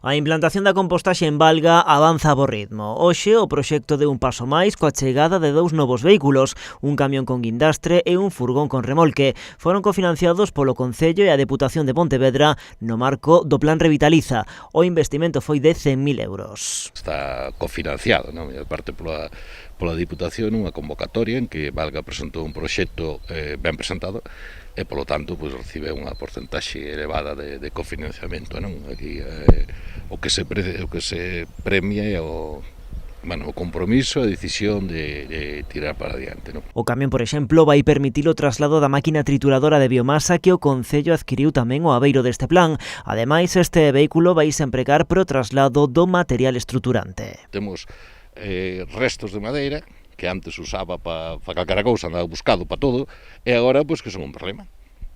A implantación da compostaxe en Valga avanza a bo ritmo. Hoxe o proxecto deu un paso máis coa chegada de 2 novos vehículos, un camión con guindastre e un furgón con remolque. Foron cofinanciados polo Concello e a Deputación de Pontevedra no marco do Plan Revitaliza. O investimento foi de 100.000 euros. Está cofinanciado, non? E parte pola Diputación unha convocatoria en que Valga presentou un proxecto ben presentado e, polo tanto, recibe unha porcentaxe elevada de cofinanciamento, non? Aquí o que se premia é o compromiso e a decisión de tirar para adiante, non? O camión, por exemplo, vai permitir o traslado da máquina trituradora de biomasa que o Concello adquiriu tamén o abeiro deste plan. Ademais, este vehículo vai se empregar para o traslado do material estruturante. Temos restos de madeira que antes usaba para calquera cousa, andaba buscado para todo, e agora que son un problema.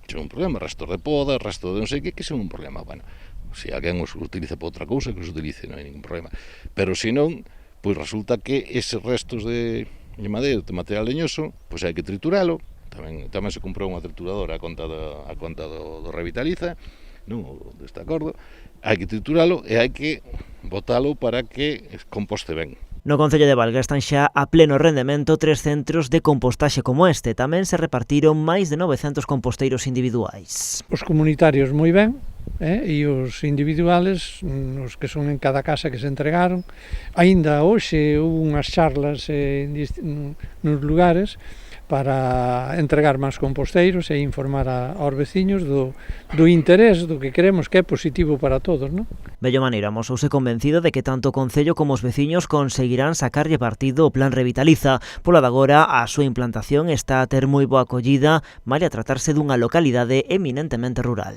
Son un problema, restos de poda, restos de non sei que son un problema. Bueno, se alguén os utiliza para outra cousa, que os utilice, non hai ningún problema. Pero se non, resulta que eses restos de madeira, de material leñoso, hai que trituralo. Tamén se comprou unha trituradora a conta do Revitaliza, non, deste acordo. Hai que trituralo e hai que botalo para que composte ben. No Concello de Valga están xa a pleno rendemento 3 centros de compostaxe como este. Tamén se repartiron máis de 900 composteiros individuais. Os comunitarios moi ben, e os individuales, os que son en cada casa que se entregaron. Aínda hoxe houve unhas charlas nos lugares para entregar máis composteiros e informar aos veciños do interés do que queremos, que é positivo para todos, non? Bello Maneiro amosouse convencido de que tanto o Concello como os veciños conseguirán sacarlle partido o Plan Revitaliza. Pola de agora, a súa implantación está a ter moi boa acollida, malia tratarse dunha localidade eminentemente rural.